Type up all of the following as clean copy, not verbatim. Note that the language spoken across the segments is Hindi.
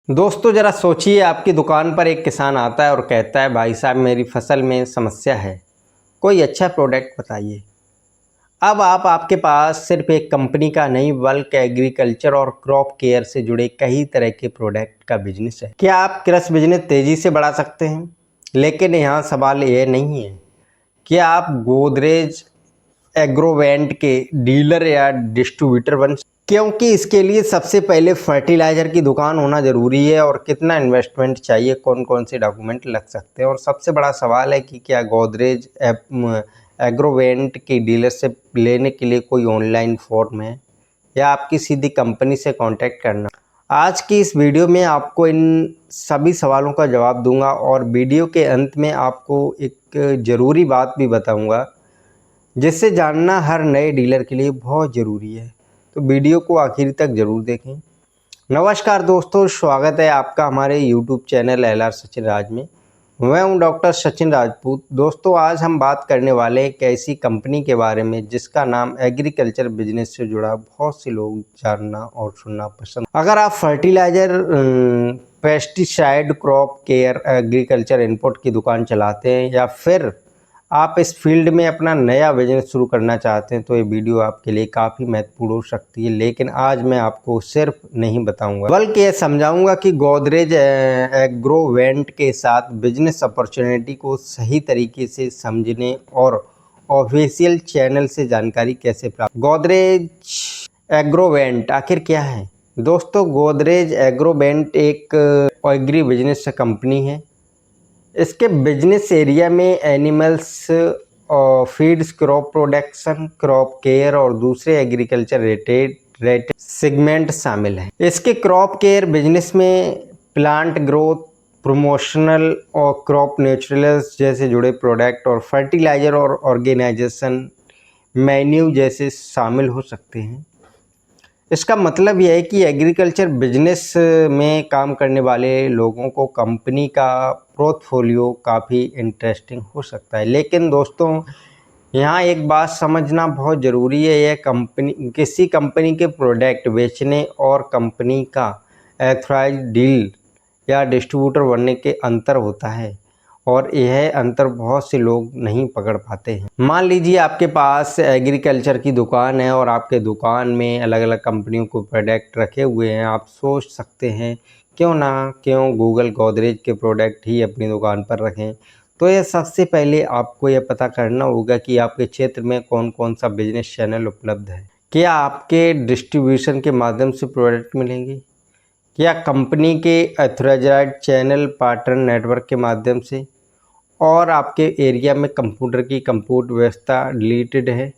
दोस्तों ज़रा सोचिए, आपकी दुकान पर एक किसान आता है और कहता है भाई साहब मेरी फसल में समस्या है, कोई अच्छा प्रोडक्ट बताइए। अब आपके पास सिर्फ एक कंपनी का नहीं बल्कि एग्रीकल्चर और क्रॉप केयर से जुड़े कई तरह के प्रोडक्ट का बिजनेस है। क्या आप कृषि बिजनेस तेज़ी से बढ़ा सकते हैं? लेकिन यहाँ सवाल ये नहीं है कि आप गोदरेज एग्रोवेंट के डीलर या डिस्ट्रीब्यूटर बन, क्योंकि इसके लिए सबसे पहले फर्टिलाइज़र की दुकान होना ज़रूरी है। और कितना इन्वेस्टमेंट चाहिए, कौन कौन से डॉक्यूमेंट लग सकते हैं, और सबसे बड़ा सवाल है कि क्या गोदरेज एग्रोवेंट की डीलरशिप लेने के लिए कोई ऑनलाइन फॉर्म है या आपकी सीधी कंपनी से कांटेक्ट करना। आज की इस वीडियो में आपको इन सभी सवालों का जवाब दूंगा और वीडियो के अंत में आपको एक ज़रूरी बात भी बताऊंगा जिससे जानना हर नए डीलर के लिए बहुत ज़रूरी है। तो वीडियो को आखिर तक ज़रूर देखें। नमस्कार दोस्तों, स्वागत है आपका हमारे यूट्यूब चैनल LR सचिन राज में। मैं हूं डॉक्टर सचिन राजपूत। दोस्तों आज हम बात करने वाले एक ऐसी कंपनी के बारे में जिसका नाम एग्रीकल्चर बिजनेस से जुड़ा बहुत से लोग जानना और सुनना पसंद। अगर आप fertiliser, pesticide, crop care, agriculture input की दुकान चलाते हैं या फिर आप इस फील्ड में अपना नया बिजनेस शुरू करना चाहते हैं तो ये वीडियो आपके लिए काफ़ी महत्वपूर्ण हो सकती है। लेकिन आज मैं आपको सिर्फ नहीं बताऊंगा बल्कि ये समझाऊंगा कि गोदरेज एग्रोवेंट के साथ बिजनेस अपॉर्चुनिटी को सही तरीके से समझने और ऑफिशियल चैनल से जानकारी कैसे प्राप्त। गोदरेज एग्रोवेंट आखिर क्या है? दोस्तों गोदरेज एग्रोवेंट एक एग्री बिजनेस कंपनी है। इसके बिजनेस एरिया में एनिमल्स और feeds, crop production, crop care और दूसरे एग्रीकल्चर रिलेटेड सेगमेंट शामिल हैं। इसके क्रॉप केयर बिजनेस में प्लांट ग्रोथ, प्रमोशनल और क्रॉप नेचुरल्स जैसे जुड़े प्रोडक्ट और फर्टिलाइजर और ऑर्गेनाइजेशन मेन्यू जैसे शामिल हो सकते हैं। इसका मतलब यह है कि एग्रीकल्चर बिजनेस में काम करने वाले लोगों को कंपनी का पोर्टफोलियो काफ़ी इंटरेस्टिंग हो सकता है। लेकिन दोस्तों यहाँ एक बात समझना बहुत ज़रूरी है, यह किसी कंपनी के प्रोडक्ट बेचने और कंपनी का एथराइज डील या डिस्ट्रीब्यूटर बनने के अंतर होता है और यह अंतर बहुत से लोग नहीं पकड़ पाते हैं। मान लीजिए आपके पास एग्रीकल्चर की दुकान है और आपके दुकान में अलग अलग कंपनियों को प्रोडक्ट रखे हुए हैं। आप सोच सकते हैं क्यों गूगल गोदरेज के प्रोडक्ट ही अपनी दुकान पर रखें। तो यह सबसे पहले आपको यह पता करना होगा कि आपके क्षेत्र में कौन कौन सा बिजनेस चैनल उपलब्ध है। क्या आपके डिस्ट्रीब्यूशन के माध्यम से प्रोडक्ट मिलेंगे, क्या कंपनी के ऑथराइज्ड चैनल पार्टनर नेटवर्क के माध्यम से, और आपके एरिया में कंप्यूटर की कंप्यूट व्यवस्था डिलीटेड है।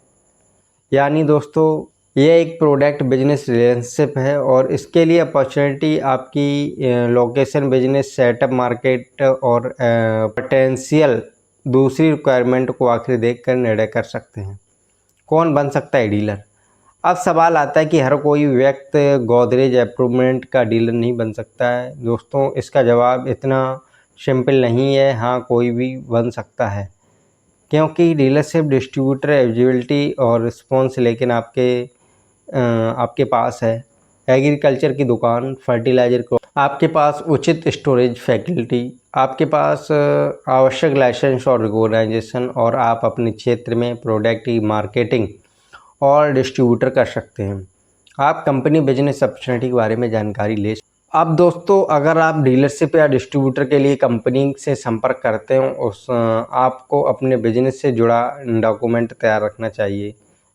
यानी दोस्तों ये एक प्रोडक्ट बिजनेस रिलेशनशिप है और इसके लिए अपॉर्चुनिटी आपकी लोकेशन, बिजनेस सेटअप, मार्केट और पोटेंशियल दूसरी रिक्वायरमेंट को आखिर देखकर निर्णय कर सकते हैं कौन बन सकता है डीलर। अब सवाल आता है कि हर कोई व्यक्ति गोदरेज एग्रोवेंट का डीलर नहीं बन सकता है। दोस्तों इसका जवाब इतना सिंपल नहीं है। हाँ, कोई भी बन सकता है क्योंकि डीलरशिप, डिस्ट्रीब्यूटर, एलिजिबिलिटी और रिस्पॉन्स लेकिन आपके पास है। एग्रीकल्चर की दुकान, फर्टिलाइजर को आपके पास उचित स्टोरेज फैसिलिटी, आपके पास आवश्यक लाइसेंस और रिकॉग्नाइजेशन, और आप अपने क्षेत्र में प्रोडक्ट की मार्केटिंग और डिस्ट्रीब्यूटर कर सकते हैं। आप कंपनी बिजनेस अपॉर्चुनिटी के बारे में जानकारी ले। अब दोस्तों अगर आप डीलरशिप या डिस्ट्रीब्यूटर के लिए कंपनी से संपर्क करते हो आपको अपने बिजनेस से जुड़ा डॉक्यूमेंट तैयार रखना चाहिए,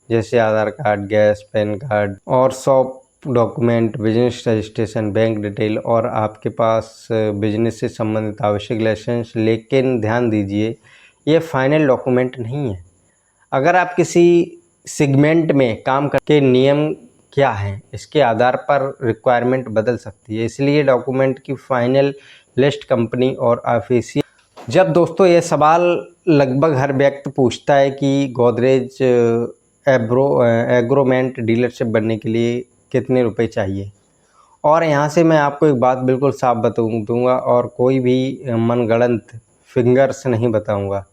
जैसे आधार कार्ड, गैस, पैन कार्ड और shop document, business registration, bank detail और आपके पास बिजनेस से संबंधित आवश्यक लाइसेंस। लेकिन ध्यान दीजिए ये फाइनल डॉक्यूमेंट नहीं है। अगर आप किसी सेगमेंट में काम करके नियम क्या है इसके आधार पर रिक्वायरमेंट बदल सकती है, इसलिए डॉक्यूमेंट की फाइनल लिस्ट कंपनी और ऑफिशियल। जब दोस्तों ये सवाल लगभग हर व्यक्ति पूछता है कि गोदरेज एग्रोवेंट डीलरशिप बनने के लिए कितने रुपए चाहिए, और यहाँ से मैं आपको एक बात बिल्कुल साफ दूंगा और कोई भी मनगढ़ंत फिंगर्स नहीं बताऊंगा,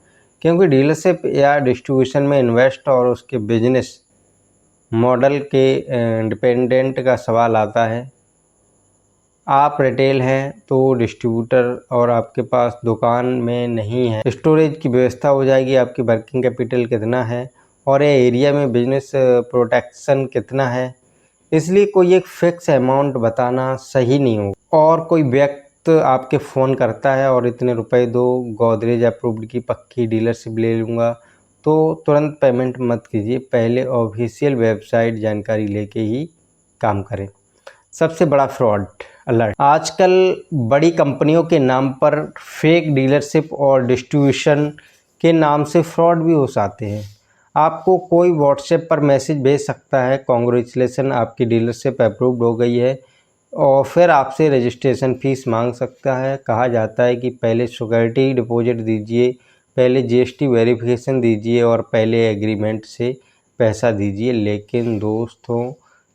क्योंकि डीलरशिप या डिस्ट्रीब्यूशन में इन्वेस्ट और उसके बिजनेस मॉडल के डिपेंडेंट का सवाल आता है। आप रिटेल हैं तो डिस्ट्रीब्यूटर और आपके पास दुकान में नहीं है, स्टोरेज की व्यवस्था हो जाएगी, आपकी वर्किंग कैपिटल कितना है और ये एरिया में बिजनेस प्रोटेक्शन कितना है, इसलिए कोई एक फिक्स अमाउंट बताना सही नहीं होगा। और कोई व्यक्ति आपके फ़ोन करता है और इतने रुपए दो, गोदरेज अप्रूव्ड की पक्की डीलरशिप ले लूँगा, तो तुरंत पेमेंट मत कीजिए, पहले ऑफिशियल वेबसाइट जानकारी लेके ही काम करें। सबसे बड़ा फ्रॉड अलर्ट, आजकल बड़ी कंपनियों के नाम पर फेक डीलरशिप और डिस्ट्रीब्यूशन के नाम से फ्रॉड भी हो जाते हैं। आपको कोई व्हाट्सएप पर मैसेज भेज सकता है, कॉन्ग्रेचुलेसन आपकी डीलरशिप अप्रूव्ड हो गई है, और फिर आपसे रजिस्ट्रेशन फ़ीस मांग सकता है। कहा जाता है कि पहले सिक्योरिटी डिपॉजिट दीजिए, पहले जीएसटी वेरिफिकेशन दीजिए और पहले एग्रीमेंट से पैसा दीजिए। लेकिन दोस्तों,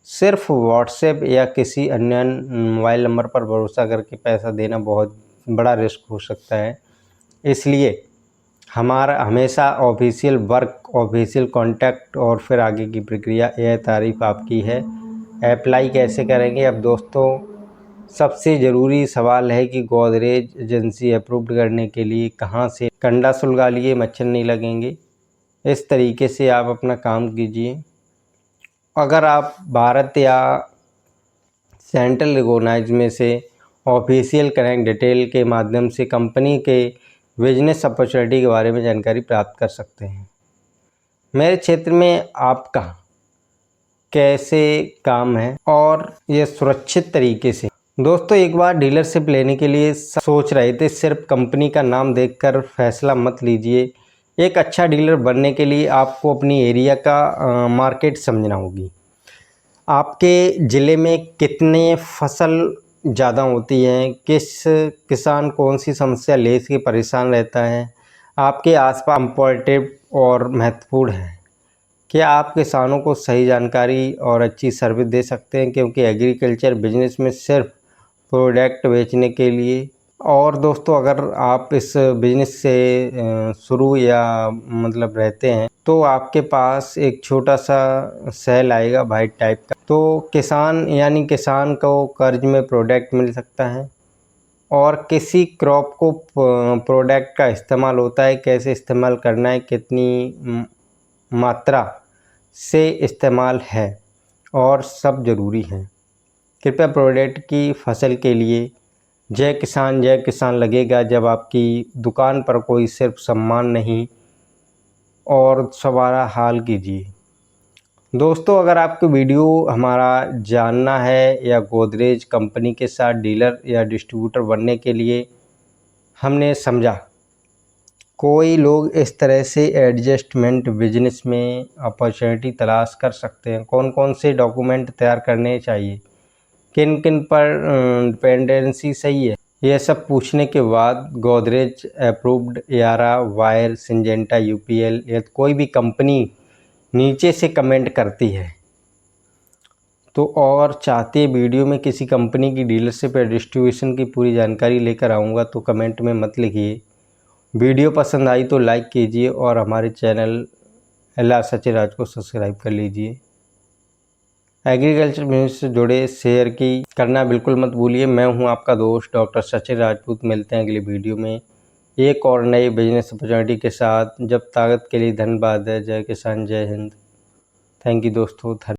सिर्फ व्हाट्सएप या किसी अन्य मोबाइल नंबर पर भरोसा करके पैसा देना बहुत बड़ा रिस्क हो सकता है। इसलिए हमारा हमेशा ऑफिशियल वर्क, ऑफिशियल कॉन्टैक्ट और फिर आगे की प्रक्रिया, यह तारीफ आपकी है। अप्लाई कैसे करेंगे? अब दोस्तों, सबसे ज़रूरी सवाल है कि गोदरेज एजेंसी अप्रूव्ड करने के लिए कहाँ से कंडा सुलगा लिए, मच्छर नहीं लगेंगे। इस तरीके से आप अपना काम कीजिए। अगर आप भारत या सेंट्रल रिकॉग्नाइज में से ऑफिशियल कनेक्ट डिटेल के माध्यम से कंपनी के बिजनेस अपॉर्चुनिटी के बारे में जानकारी प्राप्त कर सकते हैं। मेरे क्षेत्र में आपका कैसे काम है और ये सुरक्षित तरीके से। दोस्तों, एक बार डीलरशिप लेने के लिए सोच रहे थे, सिर्फ कंपनी का नाम देखकर फैसला मत लीजिए। एक अच्छा डीलर बनने के लिए आपको अपनी एरिया का मार्केट समझना होगी। आपके ज़िले में कितने फसल ज़्यादा होती हैं, किस किसान कौन सी समस्या ले के परेशान रहता है, आपके आसपास इम्पोर्टेंट और महत्वपूर्ण है। क्या आप किसानों को सही जानकारी और अच्छी सर्विस दे सकते हैं, क्योंकि एग्रीकल्चर बिजनेस में सिर्फ प्रोडक्ट बेचने के लिए। और दोस्तों, अगर आप इस बिज़नेस से शुरू या मतलब रहते हैं तो आपके पास एक छोटा सा सेल आएगा वाइट टाइप का, तो किसान को कर्ज में प्रोडक्ट मिल सकता है। और किसी क्रॉप को प्रोडक्ट का इस्तेमाल होता है, कैसे इस्तेमाल करना है, कितनी मात्रा से इस्तेमाल है, और सब ज़रूरी है। कृपया प्रोडक्ट की फसल के लिए जय किसान लगेगा जब आपकी दुकान पर कोई सिर्फ सम्मान नहीं और सवारा हाल कीजिए। दोस्तों, अगर आपको वीडियो हमारा जानना है या गोदरेज कंपनी के साथ डीलर या डिस्ट्रीब्यूटर बनने के लिए, हमने समझा कोई लोग इस तरह से एडजस्टमेंट बिजनेस में अपॉर्चुनिटी तलाश कर सकते हैं। कौन कौन से डॉक्यूमेंट तैयार करने चाहिए, किन किन पर डिपेंडेंसी सही है, यह सब पूछने के बाद गोदरेज अप्रूव्ड यारा, वायर, सिंजेंटा, यूपीएल या कोई भी कंपनी नीचे से कमेंट करती है तो और चाहते वीडियो में किसी कंपनी की डीलरशिप या डिस्ट्रीब्यूशन की पूरी जानकारी लेकर आऊँगा, तो कमेंट में मत लिखिए। वीडियो पसंद आई तो लाइक कीजिए और हमारे चैनल एल.आर. सचिन राज को सब्सक्राइब कर लीजिए। एग्रीकल्चर बिजनेस से जुड़े शेयर की करना बिल्कुल मत भूलिए। मैं हूं आपका दोस्त डॉक्टर सचिन राजपूत। मिलते हैं अगली वीडियो में एक और नई बिजनेस अपॉर्चुनिटी के साथ। जब ताकत के लिए धन्यवाद है। जय किसान, जय हिंद। थैंक यू दोस्तों।